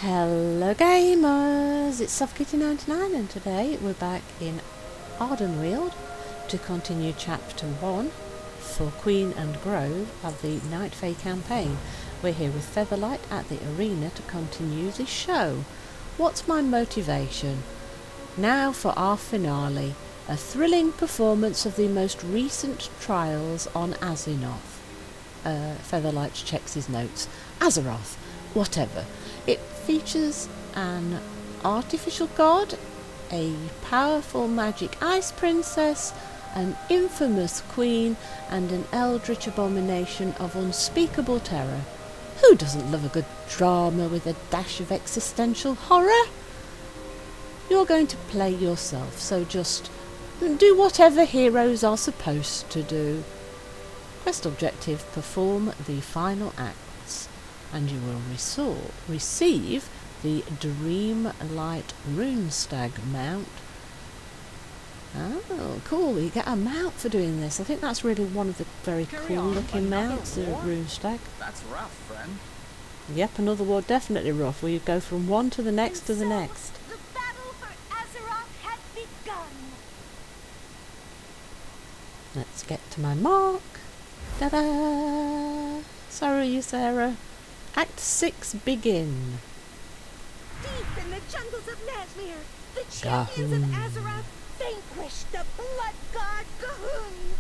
Hello gamers, it's Suffocating99 and today we're back in Ardenweald to continue chapter 1 for Queen and Grove of the Night Fae campaign. We're here with Featherlight at the arena to continue the show. What's my motivation? Now for our finale, a thrilling performance of the most recent trials on Azinoth. Featherlight checks his notes. Azeroth, whatever. It features an artificial god, a powerful magic ice princess, an infamous queen, and an eldritch abomination of unspeakable terror. Who doesn't love a good drama with a dash of existential horror? You're going to play yourself, so just do whatever heroes are supposed to do. Quest objective: perform the final acts, and you will receive the Dreamlight Runestag mount. Oh, cool, you get a mount for doing this. I think that's really one of the very cool looking mounts, the Runestag. That's rough, friend. Yep, another war definitely rough, where you go from one to the next to the next. The battle for Azeroth has begun. Let's get to my mark. Ta-da! Sorry, Sarah. Act 6 begin. Deep in the jungles of Nazmir, the champions of Azeroth vanquished the blood god Gahun.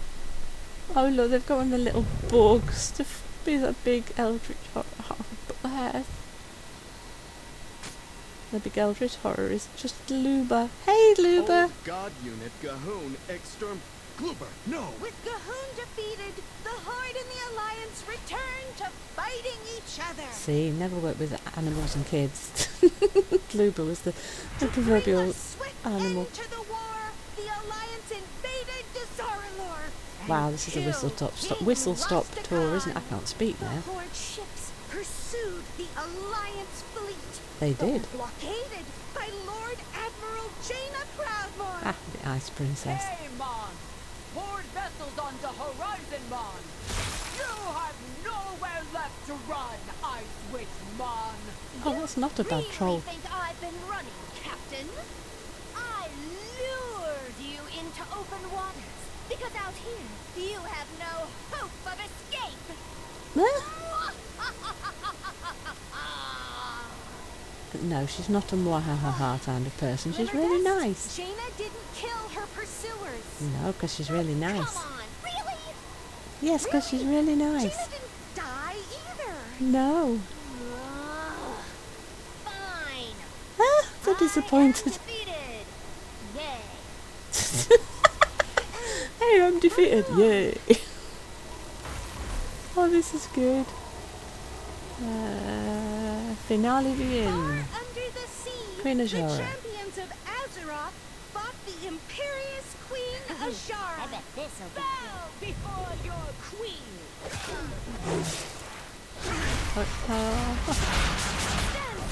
Oh look, they've got one of the little bugs to be that big eldritch horror. The big eldritch horror is just Luba. Hey Luba! Old god unit Gahun exterm... Gloober, no! With Gahun defeated, the Horde and the Alliance return to fighting each other. See, never work with animals and kids. Luba was the proverbial animal. To the war, the Alliance invaded Dazaralor. Wow, this is a whistle stop tour, isn't it? I can't speak now. The Horde ships pursued the Alliance fleet. They did. Blockaded by Lord Admiral Jaina Proudmoore. Ah, the ice princess. Hey, Mon! Horde vessels onto Horizon, Mon! You have nowhere left to run, Ice Witch Mon! Oh, that's not a bad troll. You think I've been running, Captain? I lured you into open waters, because out here, you have no hope of escape! Huh? No, she's not a mwahaha kind of person. She's really nice. Jaina didn't kill her pursuers. No, because she's really nice. Come on, really? Yes, because she's really nice. Jaina didn't die either. No. Ugh. Fine. Ah, so disappointed. Defeated. Yay. Hey, I'm defeated. Yay. Oh, this is good. Finale begin. Far under the sea, Queen the Azara. champions of Azeroth fought the imperious Queen Azara. I bet this'll bow before your queen. Stand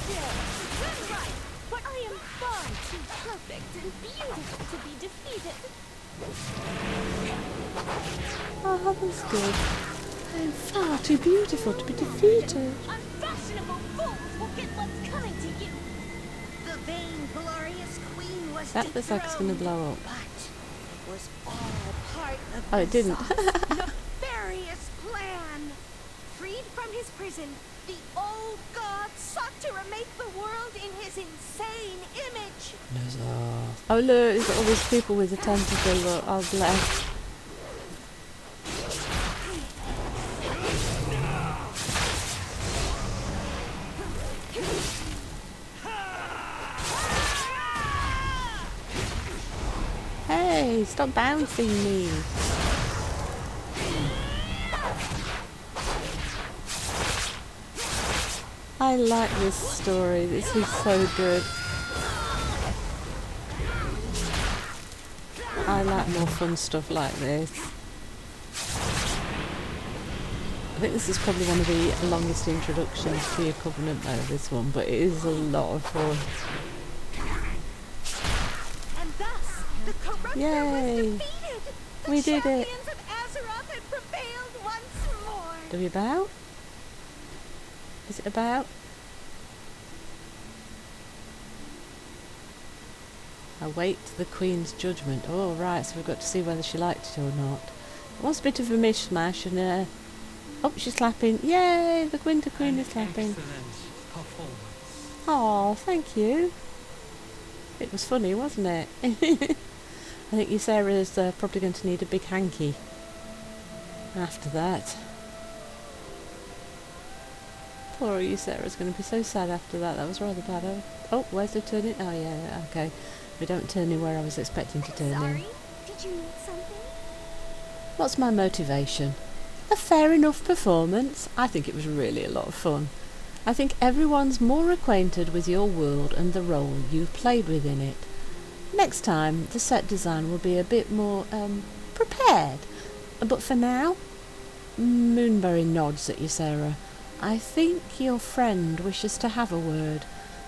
still. Swim right. But I am far too perfect and beautiful to be defeated. Oh, that's good. I'm far too beautiful to be defeated. Unfashionable fools will get what's coming to you. The vainglorious queen was That looks like it's going to blow up. but it was all part of Oh, it didn't. nefarious plan. Freed from his prison, the old god sought to remake the world in his insane image. Oh look, he's got all these people with the tentacle. Look, oh bless. Hey, stop bouncing me. I like this story. This is so good. I like more fun stuff like this. I think this is probably one of the longest introductions to your Covenant though, this one, but it is a lot of fun. And thus, the corruptor Yay. was defeated. The We did it. champions of Azeroth had prevailed once more. Do we bow? Is it about? Await the Queen's judgment. Oh, right, so we've got to see whether she liked it or not. It was a bit of a mishmash, and oh, she's clapping. Yay, the Winter Queen is clapping. Excellent performance. Oh, thank you. It was funny, wasn't it? I think Sarah's probably going to need a big hanky after that. Poor Sarah's going to be so sad after that. That was rather bad. Oh, where's the turning? Oh, yeah, okay. We don't turn in where I was expecting to turn in. Sorry? Did you need something? What's my motivation? A fair enough performance. I think it was really a lot of fun. I think everyone's more acquainted with your world and the role you've played within it. Next time, the set design will be a bit more, prepared. But for now, Moonberry nods at you, Sarah. I think your friend wishes to have a word.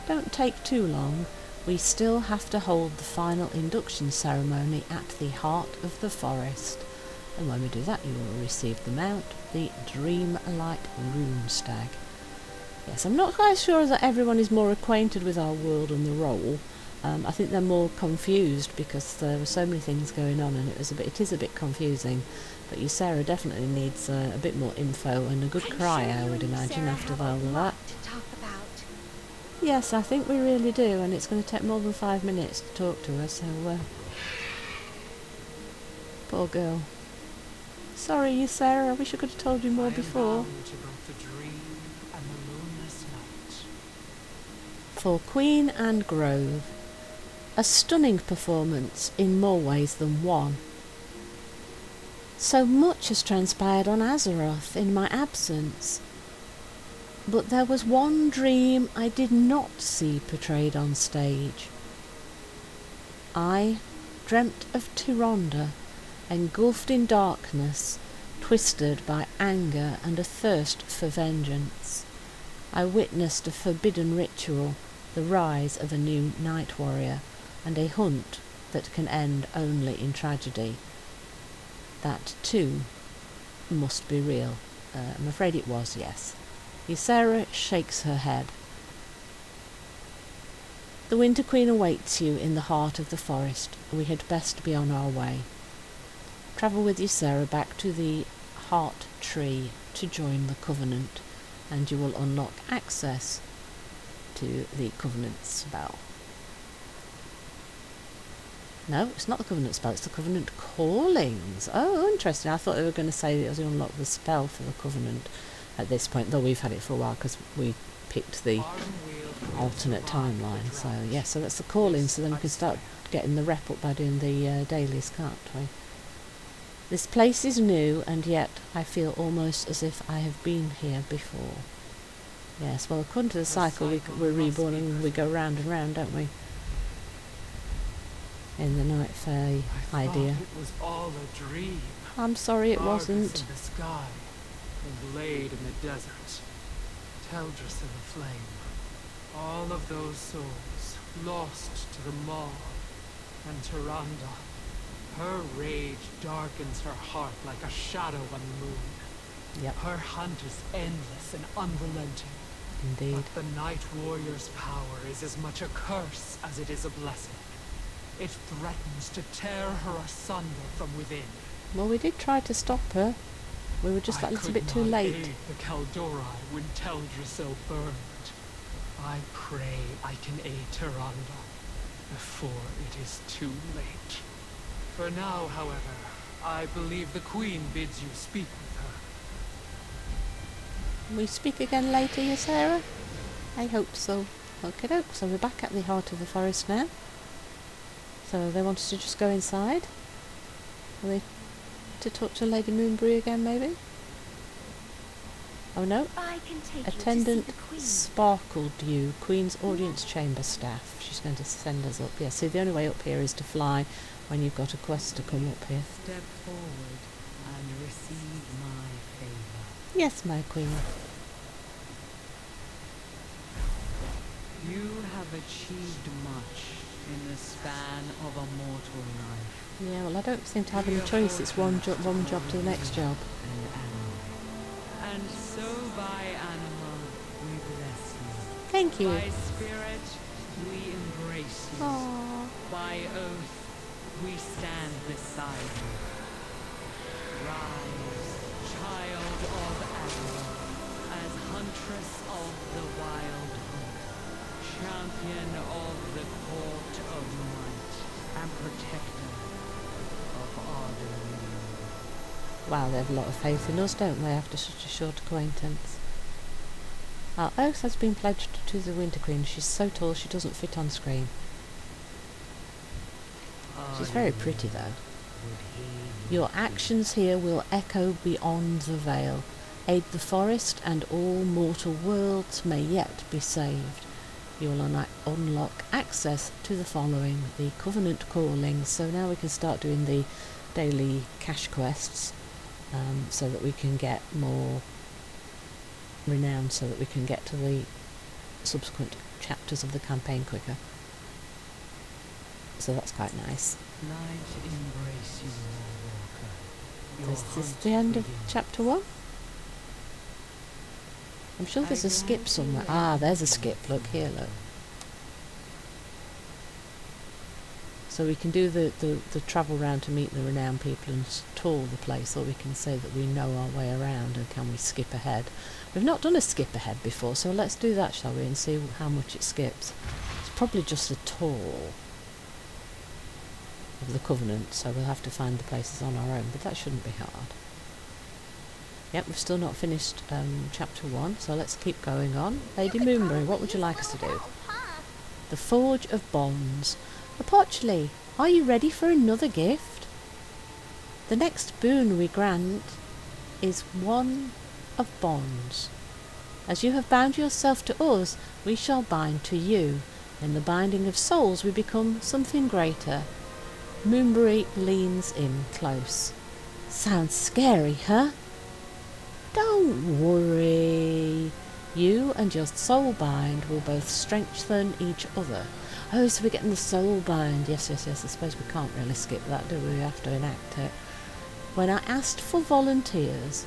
Don't take too long. We still have to hold the final induction ceremony at the heart of the forest. And when we do that, you will receive the mount, the Dreamlight Rune Stag. Yes, I'm not quite sure that everyone is more acquainted with our world and the role. I think they're more confused because there were so many things going on, and it is a bit confusing. But Sarah definitely needs a bit more info and a good cry, I would imagine, after all of that. To talk about. Yes, I think we really do, and it's going to take more than 5 minutes to talk to her, so poor girl. Sorry, Sarah, I wish I could have told you more before. About the dream and the moonless night. For Queen and Grove. A stunning performance in more ways than one. So much has transpired on Azeroth in my absence. But there was one dream I did not see portrayed on stage. I dreamt of Tyrande, engulfed in darkness, twisted by anger and a thirst for vengeance. I witnessed a forbidden ritual, the rise of a new night warrior, and a hunt that can end only in tragedy. That, too, must be real. I'm afraid it was, yes. Ysera shakes her head. The Winter Queen awaits you in the heart of the forest. We had best be on our way. Travel with Ysera back to the Heart Tree to join the Covenant, and you will unlock access to the Covenant spell. No, it's not the Covenant spell, it's the Covenant Callings. Oh, interesting. I thought they were going to say it was to unlock the spell for the Covenant at this point, though we've had it for a while because we picked the alternate timeline. So, yes, so that's the Callings, so then we can start getting the rep up by doing the dailies, can't we? This place is new, and yet I feel almost as if I have been here before. Yes, well, according to the cycle, we're reborn and we go round and round, don't we? In the Night Fae idea. It was all a dream. I'm sorry it Argus wasn't. in the sky, the blade in the desert, Teldris in the flame. All of those souls lost to the maw, and Tyrande. Her rage darkens her heart like a shadow on the moon. Yep, Her hunt is endless and unrelenting. indeed. But the Night Warrior's power is as much a curse as it is a blessing. It threatens to tear her asunder from within. Well, we did try to stop her. We were just that little bit too late. I could not aid the Kaldori when Teldrassil burned. I pray I can aid Tyrande before it is too late. For now, however, I believe the Queen bids you speak with her. We speak again later, Ysera? I hope so. Okay, doke. So we're back at the heart of the forest now. So they want us to just go inside? Are they to talk to Lady Moonberry again, maybe? Oh no. I can take Attendant you to see the Queen. Sparkle Dew, Queen's Audience Chamber staff. She's going to send us up. Yeah, see, the only way up here is to fly when you've got a quest to come up here. Step forward and receive my favor. Yes, my Queen. You have achieved much in the span of a mortal life. Yeah, well, I don't seem to have any choice. It's one job to the next job. And animal. And so by animal we bless you. Thank you. By spirit we embrace you. Aww. By oath, we stand beside you. Rise, child of Azeroth, as huntress of the wild hunt, champion of the court of might, and protector of Arden. Wow, they have a lot of faith in us, don't they, after such a short acquaintance? Our oath has been pledged to the Winter Queen. She's so tall she doesn't fit on screen. She's very pretty though. Your actions here will echo beyond the veil. Aid the forest and all mortal worlds may yet be saved. You will unlock access to the following: the Covenant Calling. So now we can start doing the daily cash quests, so that we can get more renown, so that we can get to the subsequent chapters of the campaign quicker. So that's quite nice. Light embrace you, Walker. Is this the end of chapter 1? I'm sure there's a skip somewhere. Ah, there's a skip. Look here, look. So we can do the travel round to meet the renowned people and tour the place, or we can say that we know our way around and can we skip ahead. We've not done a skip ahead before, so let's do that, shall we, and see how much it skips. It's probably just a tour of the Covenant, so we'll have to find the places on our own, but that shouldn't be hard. Yep, we've still not finished chapter 1, so let's keep going on. Lady Moonbury, what would you like us to do? The Forge of Bonds. Apochley, are you ready for another gift? The next boon we grant is one of bonds. As you have bound yourself to us, we shall bind to you. In the binding of souls we become something greater. Moonbury leans in close. Sounds scary, huh? Don't worry. You and your soulbind will both strengthen each other. Oh, so we're getting the soulbind. Yes. I suppose we can't really skip that, do we? We have to enact it. When I asked for volunteers,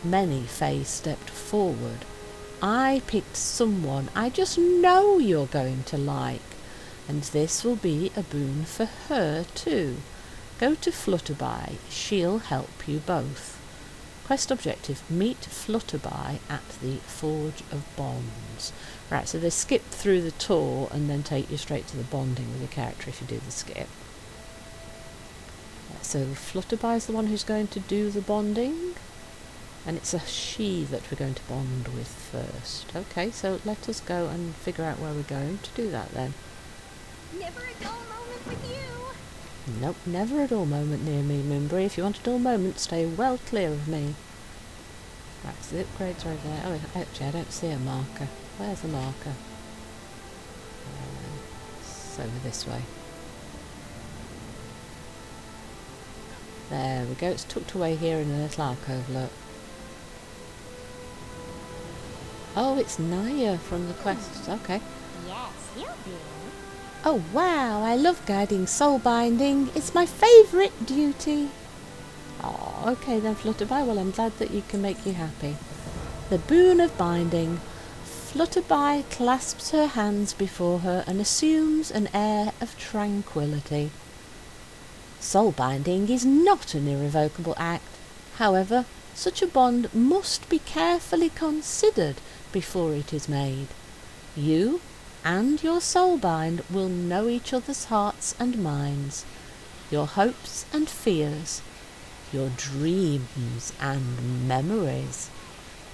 many fays stepped forward. I picked someone I just know you're going to like. And this will be a boon for her too. Go to Flutterby, she'll help you both. Quest objective, meet Flutterby at the Forge of Bonds. Right, so they skip through the tour and then take you straight to the bonding with your character if you do the skip. So Flutterby is the one who's going to do the bonding, and it's a she that we're going to bond with first. Okay, so let us go and figure out where we're going to do that then. Never a dull moment with you. Nope, never a dull moment near me, Moonbury. If you want a dull moment, stay well clear of me. Right, so the upgrades are over there. Oh, actually, I don't see a marker. Where's the marker? It's over this way. There we go. It's tucked away here in a little alcove, look. Oh, it's Naya from the quests. Okay. Yes, you do. Oh wow, I love guiding soul binding. It's my favourite duty. Oh, okay then, Flutterby. Well, I'm glad that you can make you happy. The boon of binding. Flutterby clasps her hands before her and assumes an air of tranquillity. Soul binding is not an irrevocable act. However, such a bond must be carefully considered before it is made. You and your soulbind will know each other's hearts and minds, your hopes and fears, your dreams and memories.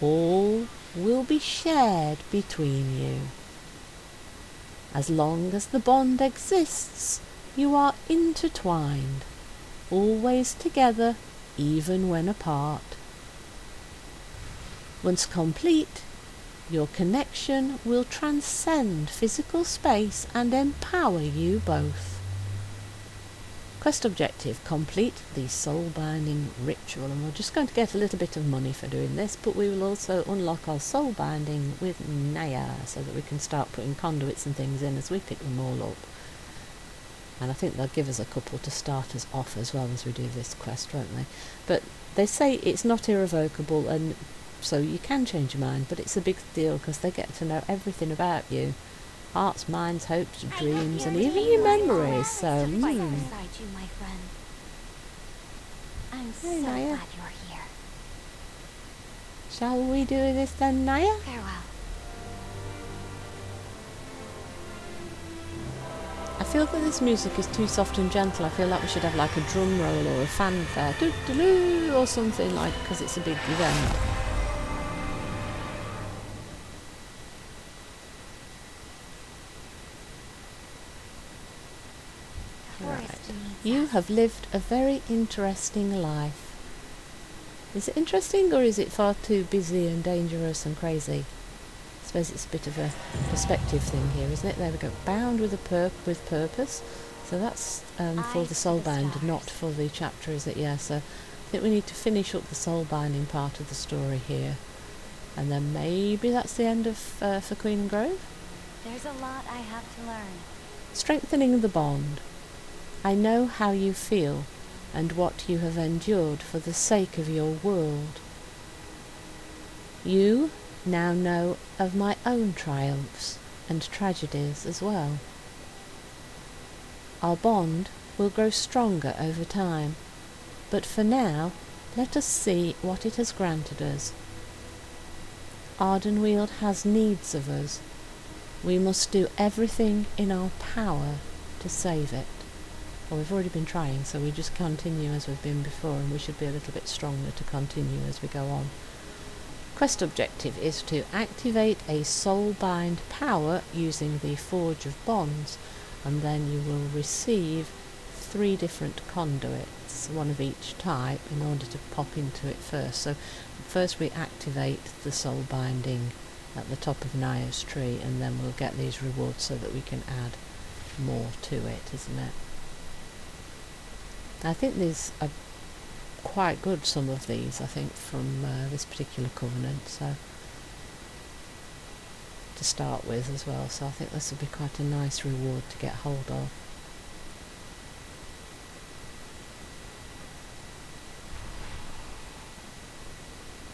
All will be shared between you. As long as the bond exists, you are intertwined, always together, even when apart. Once complete, your connection will transcend physical space and empower you both. Quest objective, complete the soul binding ritual, and we're just going to get a little bit of money for doing this, but we will also unlock our soul binding with Naya so that we can start putting conduits and things in as we pick them all up. And I think they'll give us a couple to start us off as well as we do this quest, won't they? But they say it's not irrevocable, and so you can change your mind, but it's a big deal because they get to know everything about you hearts, minds, hopes, dreams, and I'm even here your to memories. So, fight beside you, my friend. I'm so Naya. glad you're here. Shall we do this then, Naya? Farewell. I feel that this music is too soft and gentle. I feel like we should have like a drum roll or a fanfare, doo-doo-doo, or something like, because it's a big event. Right. You have lived a very interesting life. Is it interesting, or is it far too busy and dangerous and crazy? I suppose it's a bit of a perspective thing here, isn't it? There we go. Bound with with purpose. So that's for the soulbind, not for the chapter, is it? Yeah, so I think we need to finish up the soulbinding part of the story here. And then maybe that's the end of for Queen and Grove? There's a lot I have to learn. Strengthening the bond. I know how you feel and what you have endured for the sake of your world. You now know of my own triumphs and tragedies as well. Our bond will grow stronger over time, but for now, let us see what it has granted us. Ardenweald has needs of us. We must do everything in our power to save it. Well, we've already been trying, so we just continue as we've been before, and we should be a little bit stronger to continue as we go on. Quest objective is to activate a soulbind power using the Forge of Bonds, and then you will receive 3 different conduits, one of each type, in order to pop into it first. So first we activate the soul binding at the top of Naya's tree, and then we'll get these rewards so that we can add more to it, isn't it? I think these are quite good, some of these, I think, from this particular covenant, so to start with as well, so I think this will be quite a nice reward to get hold of.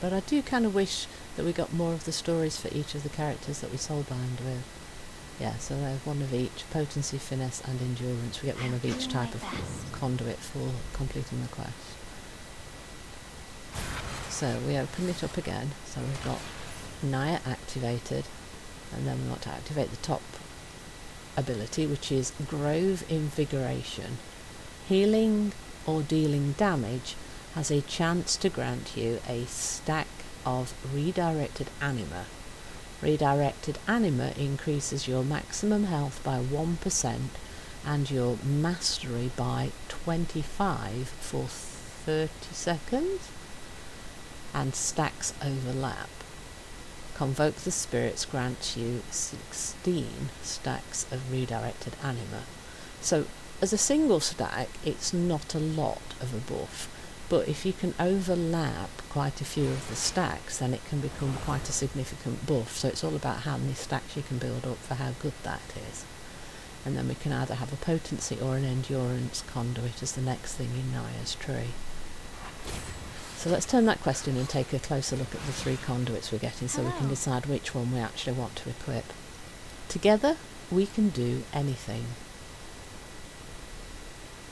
But I do kind of wish that we got more of the stories for each of the characters that we soulbind with. Yeah, so there's one of each: potency, finesse and endurance. We get one of each type of conduit for completing the quest. So we open it up again, so we've got Naya activated, and then we want to activate the top ability, which is Grove Invigoration. Healing or dealing damage has a chance to grant you a stack of redirected anima. Redirected anima increases your maximum health by 1% and your mastery by 25 for 30 seconds, and stacks overlap. Convoke the Spirits grants you 16 stacks of redirected anima. So as a single stack, it's not a lot of a buff, but if you can overlap quite a few of the stacks, then it can become quite a significant buff. So it's all about how many stacks you can build up for how good that is. And then we can either have a potency or an endurance conduit as the next thing in Naya's tree. So let's turn that quest in and take a closer look at the 3 conduits we're getting, so we can decide which one we actually want to equip. Together we can do anything.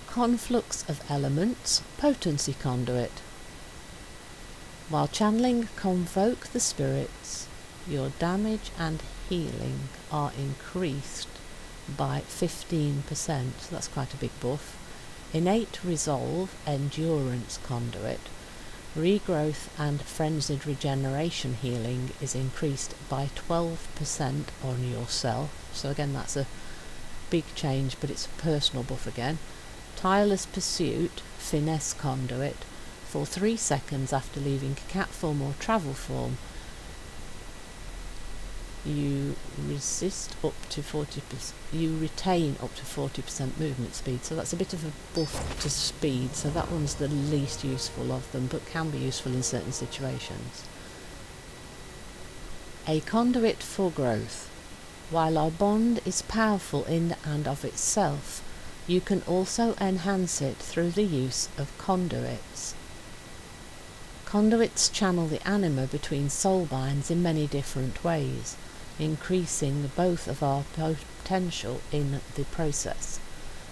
Conflux of Elements, Potency Conduit. While channeling Convoke the Spirits, your damage and healing are increased by 15%, so that's quite a big buff. Innate Resolve, Endurance Conduit. Regrowth and Frenzied Regeneration healing is increased by 12% on yourself, so again that's a big change, but it's a personal buff again. Tireless Pursuit, Finesse Conduit. For 3 seconds after leaving cat form or travel form, you resist up to 40%. You retain up to 40% movement speed, so that's a bit of a buff to speed. So that one's the least useful of them, but can be useful in certain situations. A conduit for growth. While our bond is powerful in and of itself, you can also enhance it through the use of conduits. Conduits channel the anima between soulbinds in many different ways. increasing both of our potential in the process.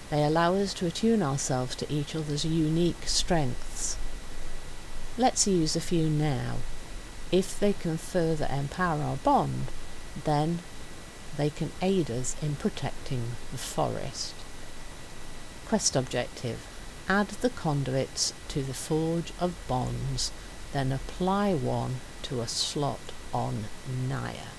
They allow us to attune ourselves to each other's unique strengths. Let's use a few now. If they can further empower our bond, then they can aid us in protecting the forest. Quest objective: add the conduits to the Forge of Bonds, then apply one to a slot on Naya.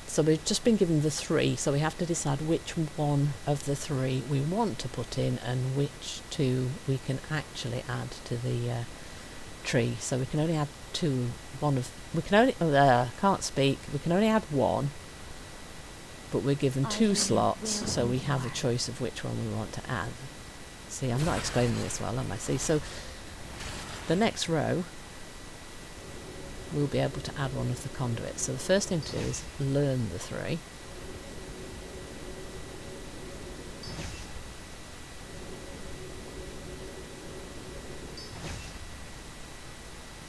So we've just been given the 3, so we have to decide which one of the 3 we want to put in and which 2 we can actually add to the tree. So we can only add 2. We can only we can only add 1, but we're given 2 slots, so we have a choice of which one we want to add. See, I'm not explaining this well, am I? See, so the next row we'll be able to add one of the conduits. So the first thing to do is learn the 3.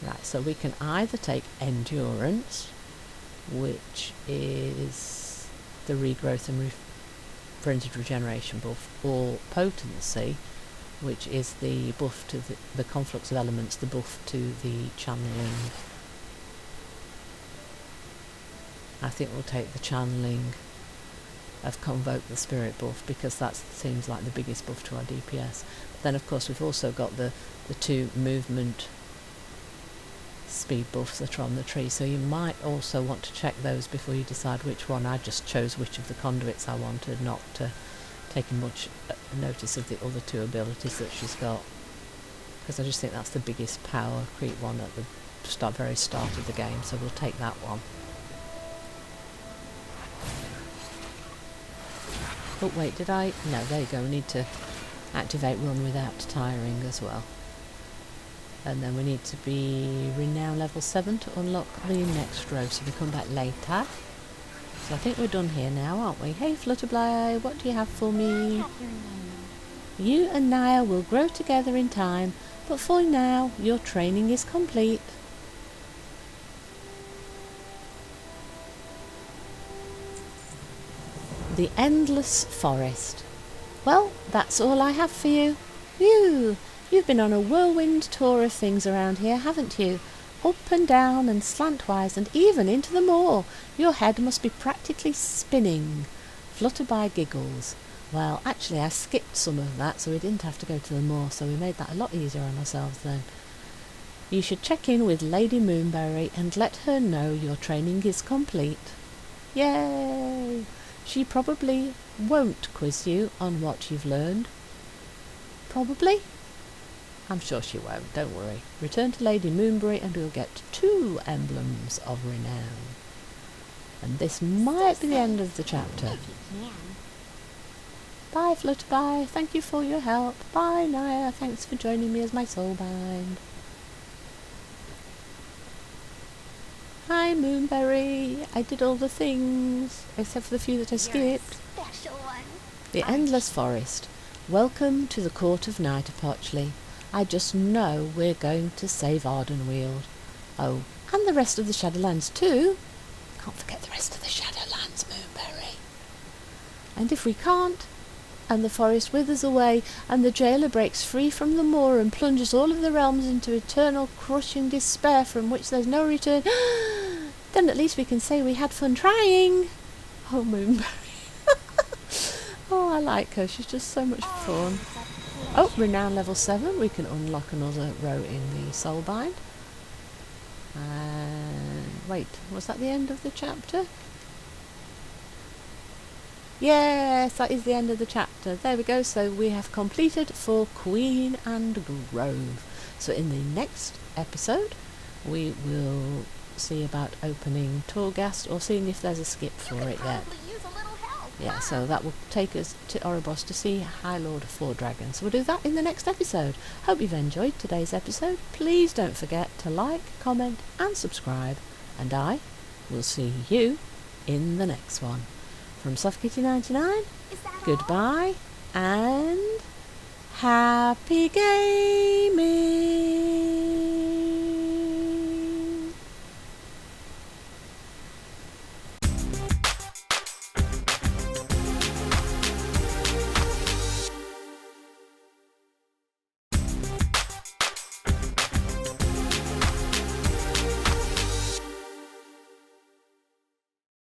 Right, so we can either take Endurance, which is the regrowth and frenzied regeneration buff, or Potency, which is the buff to the conflux of elements, the buff to the channeling. I think we'll take the channeling of Convoke the Spirit buff, because that seems like the biggest buff to our DPS. But then of course we've also got the 2 movement speed buffs that are on the tree, so you might also want to check those before you decide which one. I just chose which of the conduits I wanted, not taking much notice of the other 2 abilities that she's got, because I just think that's the biggest power creep one at the very start of the game, so we'll take that one. Oh wait, did I? No, there you go, we need to activate Run Without Tiring as well. And then we need to be Renown level 7 to unlock the next row, so we come back later. So I think we're done here now, aren't we? Hey Flutterby, what do you have for me? You and Naya will grow together in time, but for now, your training is complete. The Endless Forest. Well, that's all I have for you. You've been on a whirlwind tour of things around here, haven't you? Up and down and slantwise and even into the moor. Your head must be practically spinning. Flutterby giggles. Well, actually I skipped some of that, so we didn't have to go to the moor, so we made that a lot easier on ourselves then. You should check in with Lady Moonberry and let her know your training is complete. Yay! She probably won't quiz you on what you've learned. Probably? I'm sure she won't, don't worry. Return to Lady Moonberry and we'll get 2 emblems of renown. And this might be the end of the chapter. Bye Flutterby, thank you for your help. Bye Naya, thanks for joining me as my soulbind. Hi Moonberry, I did all the things, except for the few that I skipped. Special one. The Endless Forest. Welcome to the Court of Nighterpotchley. I just know we're going to save Ardenweald. Oh, and the rest of the Shadowlands too. Can't forget the rest of the Shadowlands, Moonberry. And if we can't, and the forest withers away, and the jailer breaks free from the moor and plunges all of the realms into eternal crushing despair from which there's no return, then at least we can say we had fun trying. Oh, Moonberry. Oh, I like her. She's just so much fun. Oh, Renown level 7. We can unlock another row in the soulbind. And wait, was that the end of the chapter? Yes, that is the end of the chapter. There we go. So we have completed for Queen and Grove. So in the next episode, we will see about opening Torghast or seeing if there's a skip for it yet. Yeah, so that will take us to Oribos to see High Lord of 4 Dragons. So we'll do that in the next episode. Hope you've enjoyed today's episode. Please don't forget to like, comment and subscribe. And I will see you in the next one. From SoftKitty99, goodbye and happy gaming!